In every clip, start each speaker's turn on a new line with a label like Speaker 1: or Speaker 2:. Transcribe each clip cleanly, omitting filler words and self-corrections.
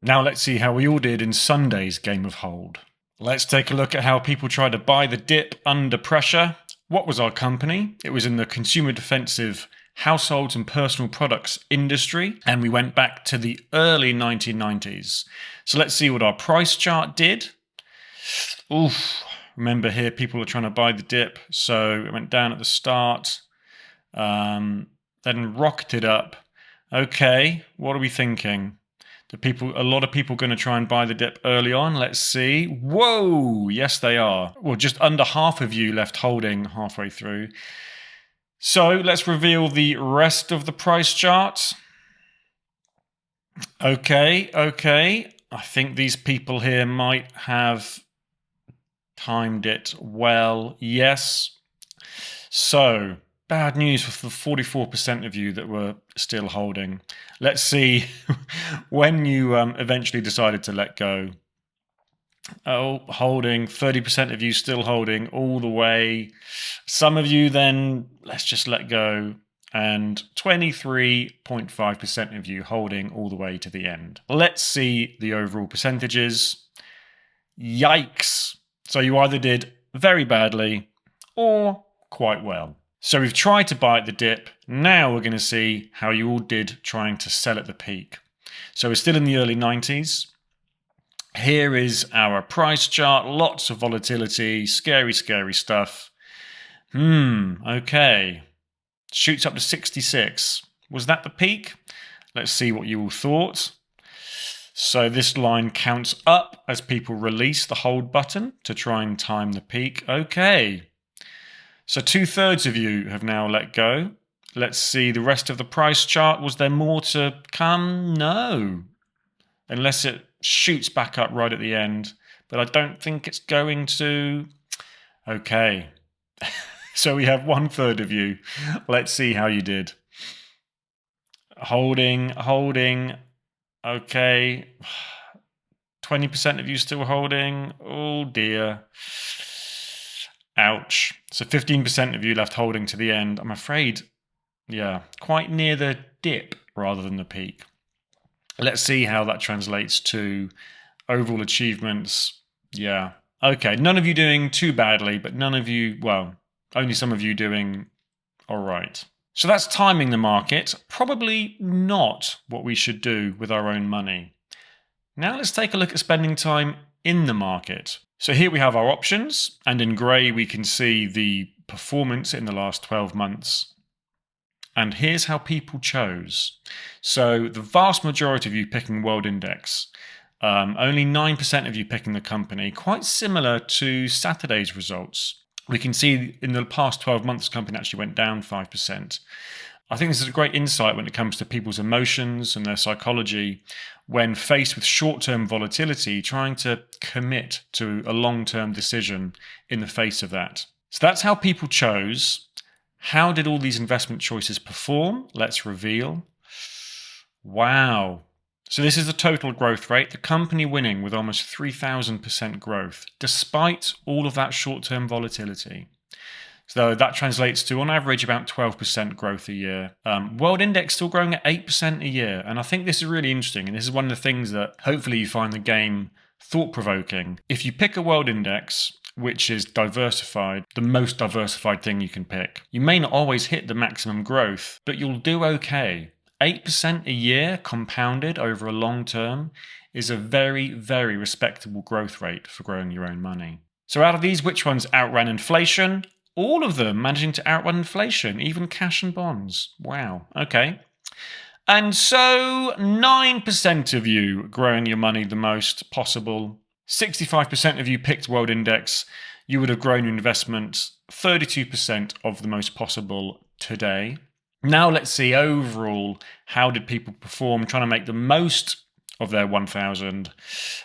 Speaker 1: Now let's see how we all did in Sunday's game of hold. Let's take a look at how people tried to buy the dip under pressure. What was our company? It was in the consumer defensive households and personal products industry, and we went back to the early 1990s. So let's see what our price chart did. Oof. Remember here, people are trying to buy the dip, so it went down at the start, then rocketed up. Okay, what are we thinking? A lot of people going to try and buy the dip early on. Let's see. Whoa, yes they are. Well, just under half of you left holding halfway through. So let's reveal the rest of the price chart. Okay. I think these people here might have timed it well. Yes. So bad news for the 44% of you that were still holding. Let's see when you eventually decided to let go. Oh, holding. 30% of you still holding all the way. Some of you then, let's just let go. And 23.5% of you holding all the way to the end. Let's see the overall percentages. Yikes. So you either did very badly or quite well. So we've tried to buy at the dip. Now we're going to see how you all did trying to sell at the peak. So we're still in the early 90s. Here is our price chart. Lots of volatility. Scary stuff. Okay. Shoots up to 66. Was that the peak? Let's see what you all thought. So this line counts up as people release the hold button to try and time the peak. Okay. So 2/3 of you have now let go. Let's see the rest of the price chart. Was there more to come? No. Unless it shoots back up right at the end. But I don't think it's going to. Okay. So we have 1/3 of you. Let's see how you did. Holding. Okay. 20% of you still holding. Oh dear. Ouch. So 15% of you left holding to the end. I'm afraid, yeah, quite near the dip rather than the peak. Let's see how that translates to overall achievements. Yeah. Okay, none of you doing too badly, but none of you, well, only some of you doing all right. So that's timing the market. Probably not what we should do with our own money. Now let's take a look at spending time in the market. So here we have our options, and in grey we can see the performance in the last 12 months. And here's how people chose. So the vast majority of you picking World Index, only 9% of you picking the company, quite similar to Saturday's results. We can see in the past 12 months, the company actually went down 5%. I think this is a great insight when it comes to people's emotions and their psychology when faced with short-term volatility, trying to commit to a long-term decision in the face of that. So that's how people chose. How did all these investment choices perform? Let's reveal. Wow. So this is the total growth rate. The company winning with almost 3,000% growth, despite all of that short-term volatility. So that translates to, on average, about 12% growth a year. World Index still growing at 8% a year. And I think this is really interesting. And this is one of the things that hopefully you find the game thought-provoking. If you pick a World Index, which is diversified, the most diversified thing you can pick, you may not always hit the maximum growth, but you'll do okay. 8% a year compounded over a long term is a very, very respectable growth rate for growing your own money. So out of these, which ones outran inflation? All of them managing to outrun inflation, even cash and bonds. Wow. Okay. And so 9% of you growing your money the most possible. 65% of you picked World Index. You would have grown your investment 32% of the most possible today. Now let's see overall, how did people perform trying to make the most of their 1,000?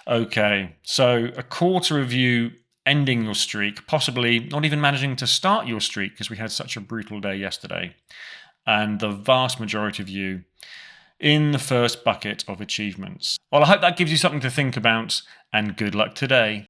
Speaker 1: Okay, so a quarter of you ending your streak, possibly not even managing to start your streak because we had such a brutal day yesterday. And the vast majority of you in the first bucket of achievements. Well, I hope that gives you something to think about, and good luck today.